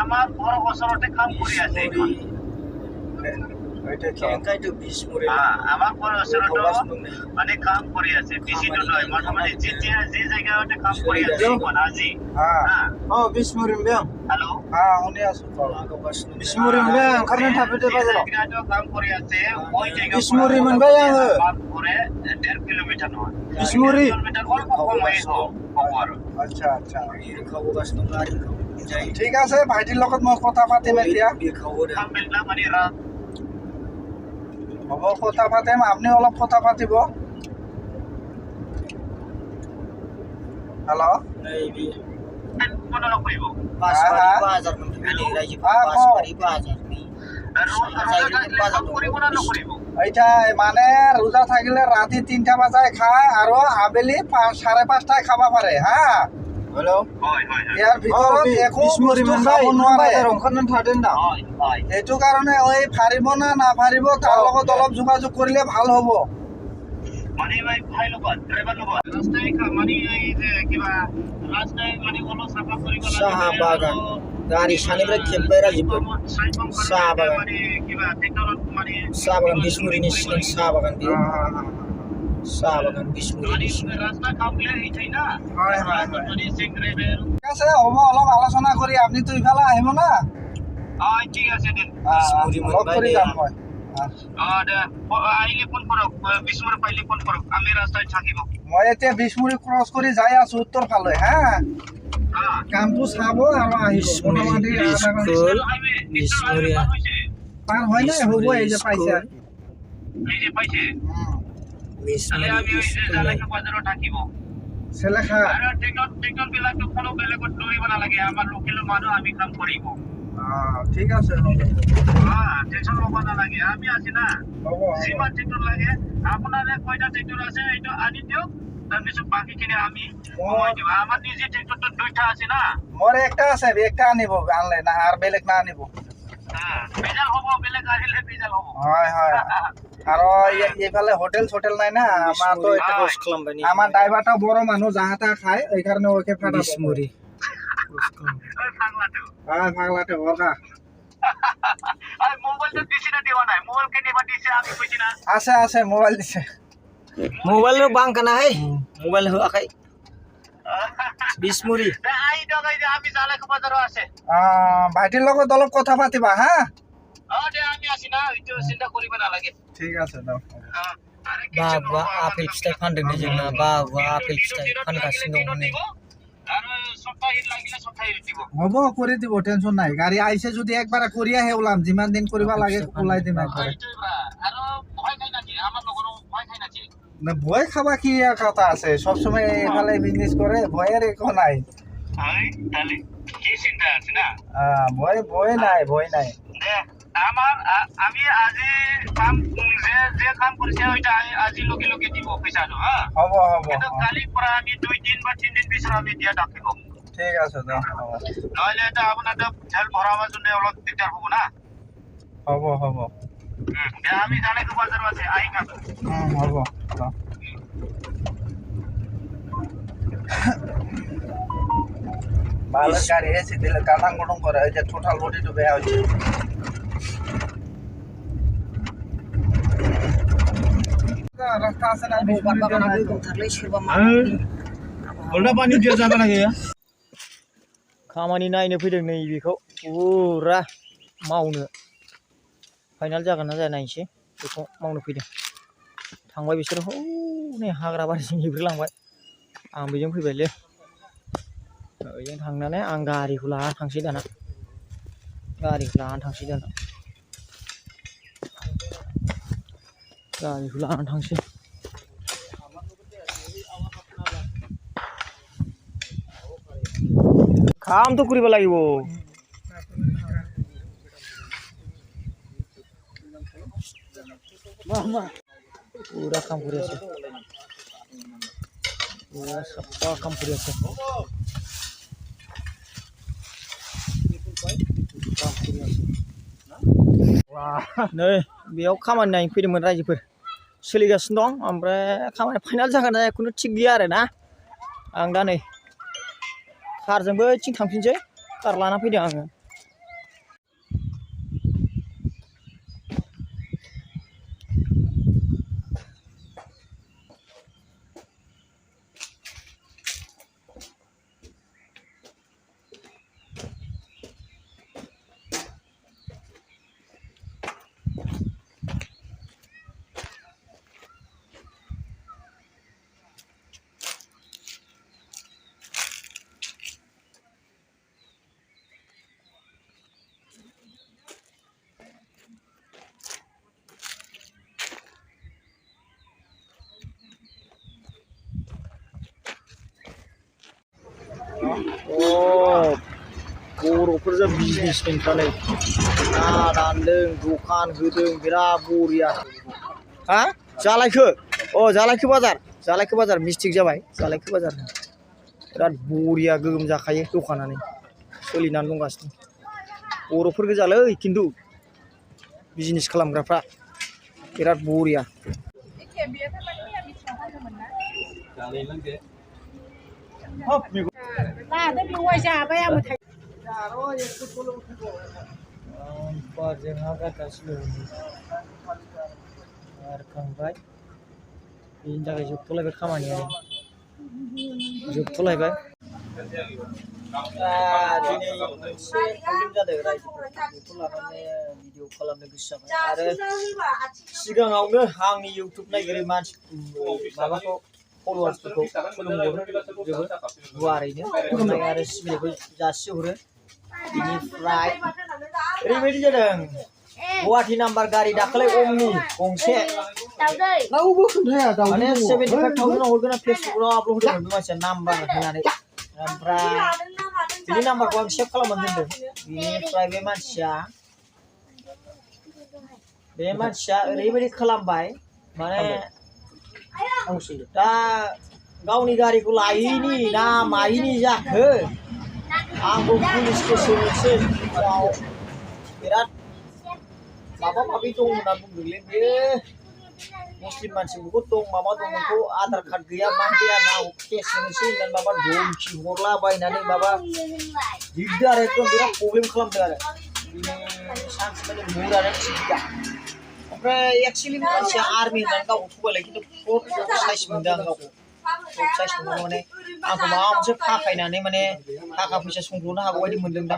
আমার বড় বছরতে কাম করি আছে এখন আমার বড় বছরতে মানে কাম করি আছে বেশি তো নয় মোটামুটি যে জায়গাতে কাম করি আছে এখন আজি হ্যাঁ বিসমুরিম বেং হ্যালো হ্যাঁ উনি আসো বিসমুরিম বেং খারনে থাপেতে বাজার কাম করি আছে ওই জায়গা বিসমুরি মোনবাই আङो পরে 1.5 কিলোমিটার নয় বিসমুরি কিলোমিটার অল্প কম হয়ে খবর আচ্ছা আচ্ছা ঠিক আছে ভাইটিৰ লগত মই কথা পাতিম এতিয়া মানে হ'ব কথা পাতিম আপুনি অলপ কথা পাতিব হেল্ল' এতিয়া মানে ৰোজা থাকিলে ৰাতি 3টা বজাই খায় আৰু আবেলি 5:30টাই খাব পাৰে হা হেল্ল' ইয়াৰ ভিতৰত একো বস্তু খাব নোৱাৰে এইটো কাৰণে এই পাৰিব না নাপাৰিব তাৰ লগত অলপ যোগাযোগ কৰিলে ভাল হ'ব মানে ভাই ভাই লোক ড্রাইভার লোক রাস্তায় মানে এই যে কিবা রাস্তায় মানে হলো সাফা করিব লাগে শাহবাগান গাড়ি সানিবরে খেপবেরা জিব শাহবাগান মানে কিবা টেকনোলজি মানে শাহবাগান বিসমুরি নিশ্চিন শাহবাগান দিয়ে শাহবাগান বিসমুরি রাস্তা কামলে এইটাই না হয় হয় মানে সেক্রেটারি ঠিক আছে হ'ব অলপ আলোচনা কৰি আপুনি তো ইফালে আহিব না ঠিক আছে দেন বিসমুরি লগ কৰি যাম মই আইলে ফোন করো বিসমুরি পাইলে ফোন করো আমি রাস্তায় থাকিব মই এতিয়া বিসমুৰি ক্ৰছ কৰি যাই আছো উত্তৰ ফালে হা কামটো চাব আৰু আহিব মোটামুটি বিসমুরি পাৰ হয় নাই হ'ব এই যে পাইছে তাহলে আমি ওই যে জালাকে বাজারও থাকিব চেলেখা আর টেকন বিলাকটো কোনো বেলেগত দৌৰিব নালাগে আমাৰ লোকেল মানুহ আমি কাম কৰিব ঠিক আছে টেনশন ল'ব নালাগে আমি আছি না হ'ব যিমান ট্ৰেক্টৰ লাগে আপোনালে কয়টা ট্ৰেক্টৰ আছে এইটো আনি দিয়ক তাৰপিছত বাকীখিনি আমি কমাই দিব আমাৰ নিজে ট্ৰেক্টৰটো দুইটা আছে না মোৰ একটা আছে একটা আনিব আনলে না আর বেলেগ না আনিব বেজাল হ'ব বেলেগ আহিলে বেজাল হ'ব হয় হয় আৰু এইফালে হোটেল চটেল নাই না আমাৰ তো আমাৰ ড্ৰাইভাৰটা বড় মানুহ যাহাতা খায় এই কাৰণে ওকে ফাটা বিসমুরি ফাগলাতে বৰকা মোবাইলটো দিছি না দেৱা নাই মোবাইল কেনিবা দিছে আমি কৈছি না আছে আছে মোবাইল দিছে মোবাইল বাং কানা হে মোবাইল হোৱাকাই বিসমুরি আই দগাই যে আমি জালাকে বাজারও আছে ভাইটিৰ লগত অলপ কথা পাতিবা হা দে আমি আছি না এইটো চিন্তা কৰিব নালাগে ঠিক আছে দাও बाबा आपेल फिथाइ फानदोंनो जोंना बाबा आपेल फिथाइ फानगासिनो दं नै হ'ব কৰি দিব টেনচন নাই গাড়ী আইছে যদি একবাৰ কৰি আহে ওলাম যিমান দিন কৰিব লাগে ওলাই দিম একবাৰে ভয় খাবা কি কথা আছে সব সময় এফালে বিজনেস করে ভয়ের একো নাই ভয় নাই আমার আমি আজি কাম যে কাম কৰিছে ওইটা আজি লগে লগে দিব পইচাটো হ্যাঁ হ'ব কিন্তু কালি পৰা আমি 2 দিন বা 3 দিন পিছত আমি দিয়া থাকিব ঠিক আছে দাও নহলে এটা আপোনাৰ তেল ভৰাবৰ জন্য অলপ দিগদাৰ হ'ব না হ'ব আমি জালাকে বাজার আছে আই কাম হ'ব বালের গাড়ি এসে দিলে কাটাং কুটুং করে এই যে টোটাল বডিটো বেয়া হচ্ছে রাস্তা আছে না उल्टा पानी दिया जाबा লাগে खामानि नायनो फैदों नै बेखौ पुरा मावनो फाइनाल जागोन ना जाया नायनोसै बेखौ मावनो फैदों थांबाय बिसोर नै हाग्रा बारिजों हिब्रेलांबाय आं बेजों फैबायलै बेजों थांनानै आं गारिखौ लानानै थांसै दाना गारिखौ लानानै थांसै কাম তো কৰিব লাগিব পুৰা কাম কৰি আছে পুৰা সফা কাম কৰি আছে नै बेयाव खामानि नायनो फैदोंमोन रायजोफोर सोलिगासिनो दं ओमफ्राय खामानि फाइनाल जागोन ना खुनु थिग गैया आरो ना आं दा नै कारजोंबो थिं थांफिनसै कार लाना फैदों आङो बर'फोरजों बिजनेसमेनफ्रालाय ना दानदों दखान होदों बिराद बरिया हा जालायखो जालायखो बाजार मिस्टेक जाबाय जालायखो बाजार बिराद बरिया गोगोम जाखायो दखानानो सोलिनानै दंगासिनो बर'फोर गोजालै खिन्थु बिजनेस खालामग्राफ्रा बिराद बरिया जोंहा गारगासिनो खांबाय बेनि थाखाय जोबथ'लायबाय खामानिया जोबथ'लायबाय दिनै मोनसे प्रब्लेम जादों रायजोफोर बेखौ लानानै भिडिअ खालामनो गोसो जाबाय आरो सिगाङावनो आंनि इउटुब नायगिरि मानसि माबाखौ फल'वार्सफोरखौ खुलुमहरजोबो गुवारैनो अननाय आरो सिबिनायखौ जासिहरो बेनिफ्राय ओरैबायदि जादों गुवाहाटि नाम्बार गारि दाखालै अमनि गंसे माने 75,000 हरगोन आं फेसबुकआव आपल'ड होदोंमोन बे मानसिया नाम्बार होनानै ओमफ्राय बिनि नाम्बारखौ आं सेभ खालामनानै दोनदों बेनिफ्राय बे मानसिया ओरैबायदि खालामबाय माने दा गावनि गारिखौ लायैनि ना मायैनि जाखो आंबो पुलिस केस होनोसै बिराद माबा माबि दं होनना बुंदोंलै बेयो मुस्लिम मानसि बहुत दं माबा दं नोंखौ आधार कार्ड गैया मा गैया ना केस होनोसै होननानै माबा धमखि हरलाबायनानै माबा दिगदार एकदम बिराद प्रब्लेम खालामदों आरो सानसे माने मुरानो थिग गैया ओमफ्राय एक्सुवेलि मानसिया आर्मि होननानै गावखौ थगायलाय खिन्थु फ्रड साइज मोनदों आं गावखौ फ्रड साइज मोनदों माने आंखौ माबा मोनसे फाखायनानै माने थाखा फैसा संख्ल'नो हागौ बायदि मोनदों दा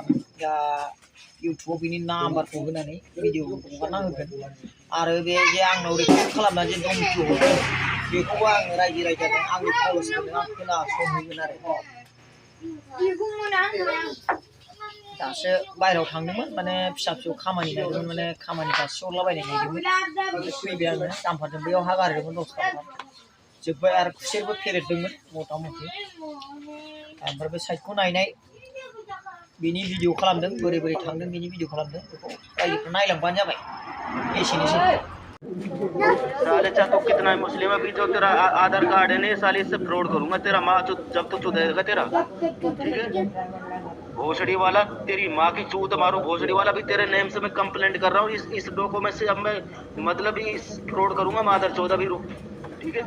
इउटुबाव बिनि नाम्बारखौ होनानै भिडिअखौ हगारना होगोन आरो बे जे आंनाव रेकर्ड खालामनानै जे धमखि हरदों बेखौबो आङो रायजो राजानो आंनि फल'सफोरनो आं खोनासंहोगोन आरो दासो बायहेरायाव थांदोंमोन माने फिसा फिसौ खामानि नायदोंमोन माने खामानि जासिहरलाबायनाय नायदोंमोन फैबाय आङो दामफारजों बैयाव हा गारहैदोंमोन 10 थाखा जोब्बाय आरो खुसेरबो फेरेददोंमोन मथा मथि ओमफ्राय बे साइडखौ नायनाय बिनि भिडिअ खालामदों बोरै बोरै थांदों बिनि भिडिअ खालामदों बेखौ रायजोफ्रा नायलांबानो जाबाय एसेनोसै साले चाचा तो कितना मुस्लिम अभी जो तेरा आधार कार्ड है नहीं साले इससे फ्रॉड करूंगा तेरा माँ जब तो चुदेगा तेरा ठीक है भोसड़ी वाला तेरी माँ की चूत मारो भोसड़ी वाला भी तेरे नेम से मैं कंप्लेंट कर रहा हूँ इस डॉक्यूमेंट से अब मैं मतलब इस फ्रॉड करूंगा मादर चौदह भी ठीक है।